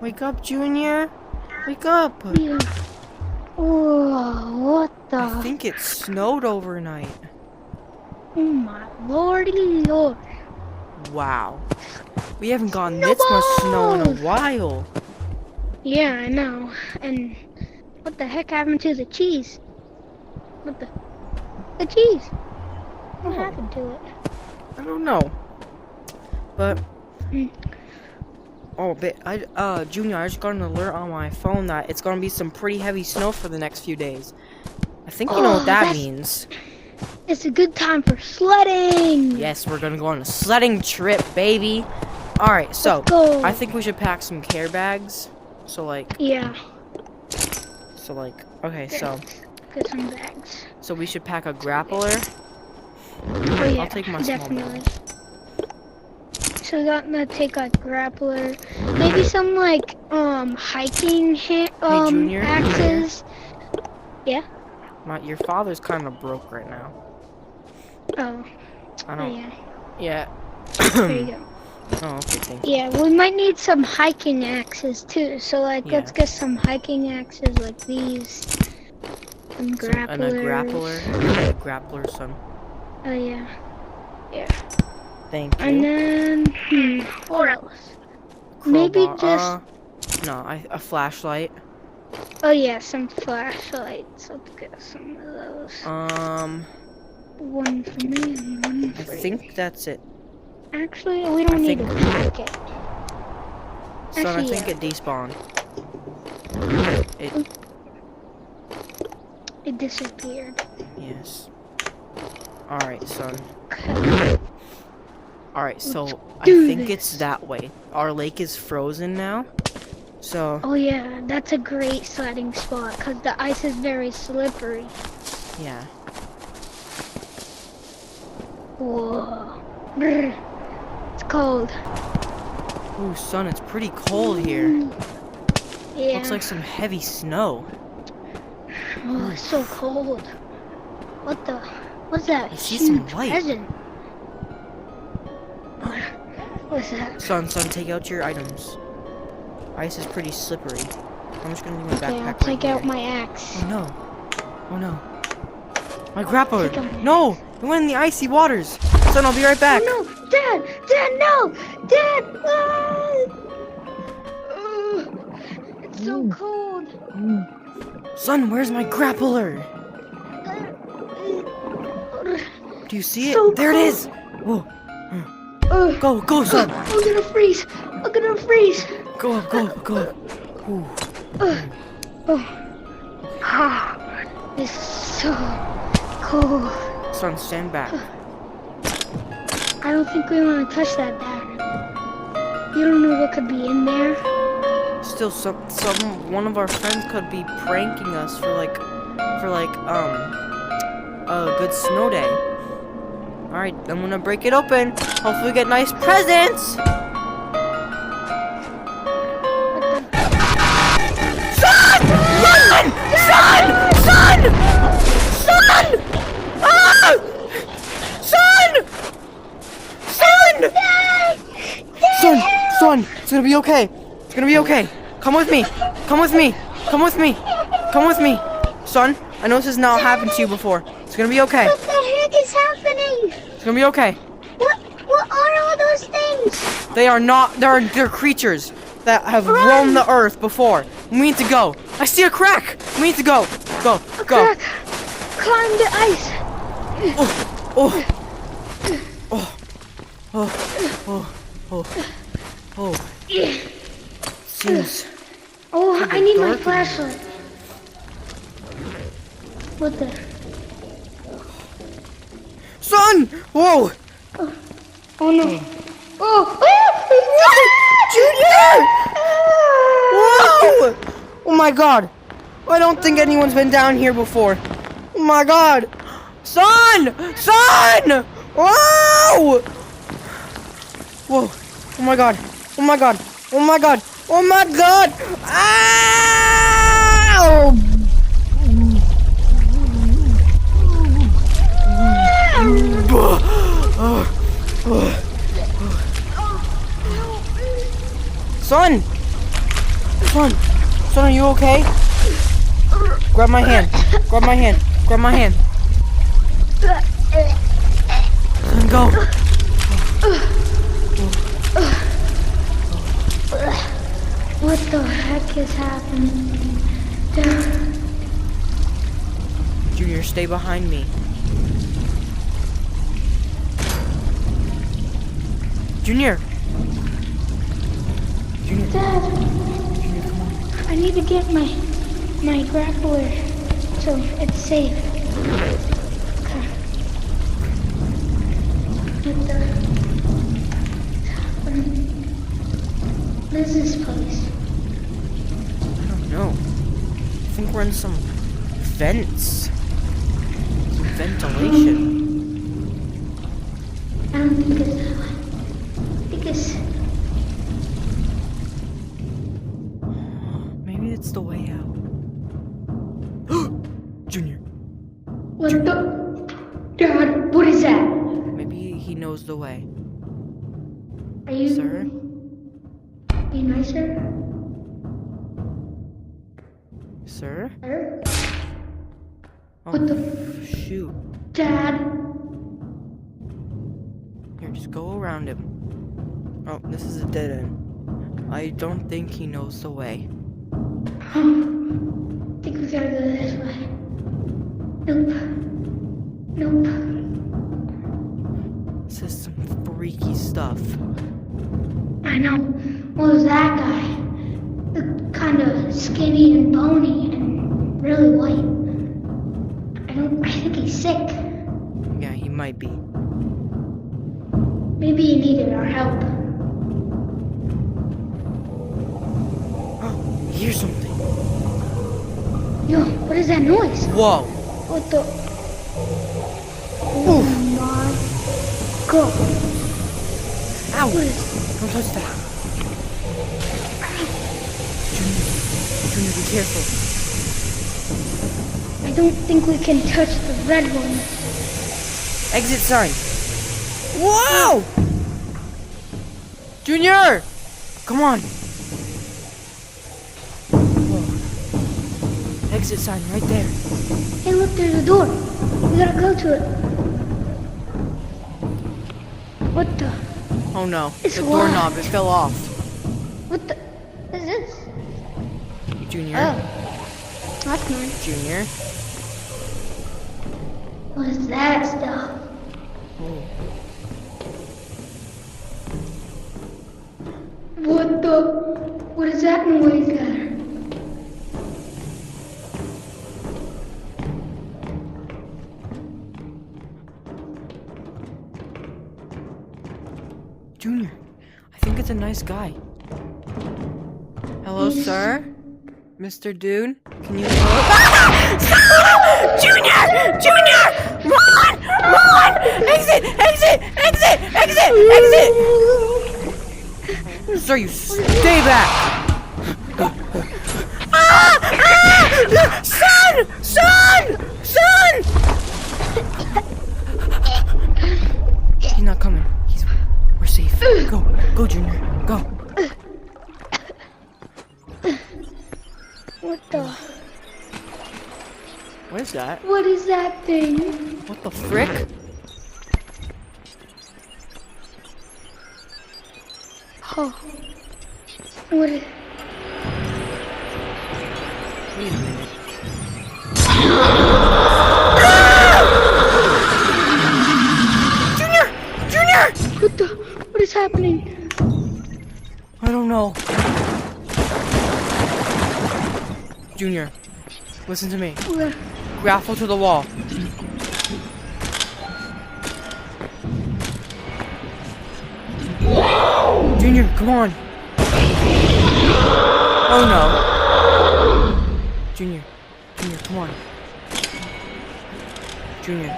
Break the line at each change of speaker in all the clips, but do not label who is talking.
Wake up, Junior. Wake up.
Yeah. Whoa, what the?
I think it snowed overnight.
Oh my lordy lord.
Wow. We haven't gotten this much snow in a while.
Yeah, I know. And what the heck happened to the cheese? What the? The cheese. What happened to it?
I don't know. But
Mm.
Junior, I just got an alert on my phone that it's gonna be some pretty heavy snow for the next few days. I think you know what that means.
It's a good time for sledding.
Yes, we're gonna go on a sledding trip, baby. Alright, so
Let's go.
I think we should pack some care bags. So like,
Yeah.
okay, so
Get some bags.
so we should pack a grappler.
Oh yeah,
I'll take my small
definitely.
bag.
So we're gonna take a grappler, maybe some like hiking
Junior,
axes. Yeah.
Your father's kind of broke right now.
Oh.
I
Oh
don't.
yeah.
Yeah.
There you go.
Oh, okay, thank you.
Yeah, we might need some hiking axes too. So like,
Yeah.
let's get some hiking axes like these. Some grapplers.
And a grappler. Yeah, a grappler, son.
Oh yeah. Yeah.
Thank you.
And then, what else? Maybe just.
A flashlight.
Oh yeah, some flashlights. Let's get some of those. One for me and one
I
for you.
think that's it.
Actually, we don't need to pack it.
Son, I
Actually,
think
yeah.
it despawned.
It disappeared.
Yes. Alright, son.
Okay.
Alright, so I
do
think
this.
it's that way. Our lake is frozen now. So,
Oh yeah, that's a great sledding spot because the ice is very slippery.
yeah.
Whoa. Brr. It's cold.
Ooh, son, it's pretty cold here.
Yeah.
Looks like some heavy snow.
Oh, it's so cold. What the? What's that?
I see some
Huge
light.
present. What's that?
Son, take out your items. Ice is pretty slippery. I'm just gonna leave my
Okay,
backpack
I'll take
right
out
here.
my axe.
Oh no. Oh no. My grappler!
Take out my
No! It went in the icy waters! Son, I'll be right back!
Oh no! Dad! Dad, no! Dad! It's so cold!
Son, where's my grappler? Do you see it?
So
there it is! Whoa. Go, son!
I'm gonna freeze! I'm gonna freeze!
Go up. Ooh.
It's so cold.
Son, stand back.
I don't think we want to touch that, Dad. You don't know what could be in there.
Still, one of our friends could be pranking us for a good snow day. Alright, I'm gonna break it open. Hopefully we get nice presents! Son! Ah! Son! It's gonna be okay. It's gonna be okay. Come with me. Son, I know this has not happened to you before. It's gonna be okay.
What the heck is happening?
It's gonna be okay.
What are all those things?
They are not, they're creatures that have roamed the earth before. We need to go. I see a crack. We need to go. Go.
Crack. Climb the ice.
Seems.
Oh, I need my
dark in here.
flashlight. What the?
Son! Whoa!
Oh no. Oh!
Junior! Whoa! Oh my god. I don't think anyone's been down here before. Oh my god. Son! Son! Whoa! Whoa. Oh my god. Oh my god. Oh my god. Oh my god! Ow! Son! Son! Son, are you okay? Grab my hand. Grab my hand. Grab my hand. Son, go.
What the heck is happening?
Junior, stay behind me. Junior! Junior.
Dad,
Junior, come on.
I need to get my grappler so it's safe. Okay. What the? What is this place?
I don't know. I think we're in some vents. Some ventilation.
I don't think it's that way. I think it's...
Maybe it's the way out. Junior.
What the? Dad, what is that?
Maybe he knows the way.
Are you...
Sir?
Are you nicer?
Sir?
Sir?
Oh,
What the...
shoot.
Dad?
Here, just go around him. Oh, this is a dead end. I don't think he knows the way.
I think we gotta go this way. Nope. Nope.
This is some freaky stuff.
I know. What was that guy? Looked kind of skinny and bony and really white. I think he's sick.
Yeah, he might be.
Maybe he needed our help.
Oh, here's something.
Yo, what is that noise?
Whoa.
What the? Oh my god.
Ow.
What is...
Don't touch that. Junior, be careful.
I don't think we can touch the red one.
Exit sign. Whoa! Junior! Come on. Whoa. Exit sign right there.
Hey, look, there's a door. We gotta go to it. What the?
Oh no.
It's
The doorknob,
locked.
it fell off.
What the? What is this?
Junior.
Oh. That's nice.
Junior.
What is that stuff?
Oh.
What the? What is that noise there?
Junior, I think it's a nice guy. Hello, sir? Mr. Dune? Can you Junior! Junior! Run! Run! Exit! Exit! Exit! Exit! Exit! Sir, you stay back! Ah! Ah! Son! Son! Son! He's not coming. We're safe. Go. Go, Junior. Go.
What the?
What is that?
What is that thing?
What the frick?
Oh. What is...
Wait a minute. Junior! Junior!
What the? What is happening?
I don't know. Junior, listen to me.
Where?
Grapple to the wall. Junior, come on. Oh no. Junior, come on. Junior.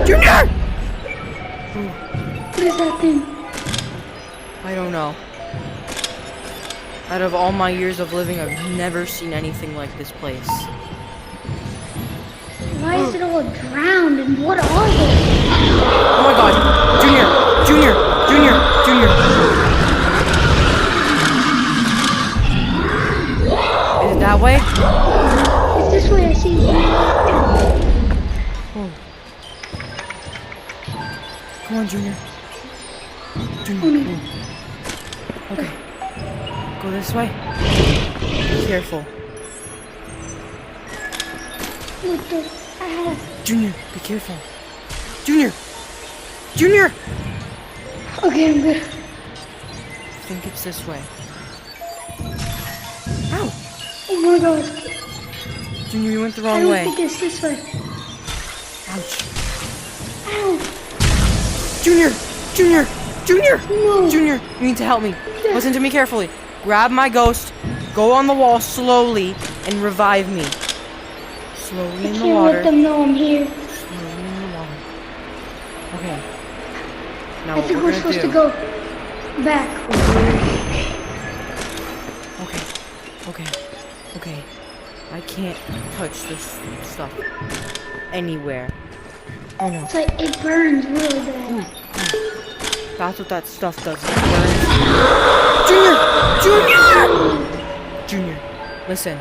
Junior!
What is that thing?
I don't know. Out of all my years of living, I've never seen anything like this place.
Why is it all drowned and what are they?
Oh my god! Junior! Junior! Junior! Junior! Junior, move. Okay. Go this way. Be careful.
What the?
Junior, be careful. Junior! Junior!
Okay, I'm good.
I think it's this way. Ow!
Oh my god.
Junior, you went the
I
wrong
don't
way.
think it's this way.
Ouch.
Ow.
Junior! Junior! Junior!
No.
Junior, you need to help me.
Yeah.
Listen to me carefully. Grab my ghost, go on the wall slowly, and revive me. Slowly in the
Can't
water.
let them know I'm here.
Slowly in the water. Okay. Now
I
what
think
we're
we're
gonna
supposed
do.
to go back.
Okay. Okay. Okay. I can't touch this stuff anywhere. Oh no.
It's like it burns really bad.
That's what that stuff does. It burns. Junior! Junior! Junior, listen.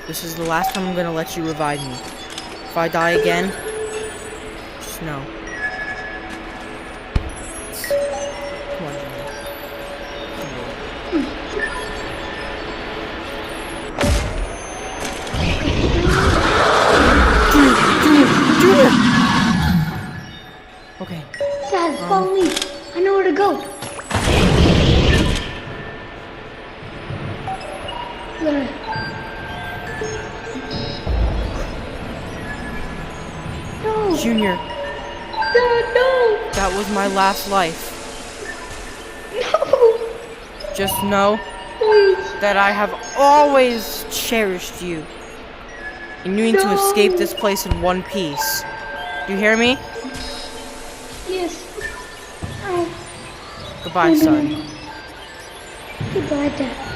This is the last time I'm gonna let you revive me. If I die again, just know. Come on, Junior. Junior! Okay.
Dad, follow me. I know where to go. There. No.
Junior,
Dad, no.
that was my last life.
No.
Just know
Please.
that I have always cherished you. And you need to escape this place in one piece. Do you hear me?
Yes. Ow.
Goodbye, son.
Goodbye, Dad.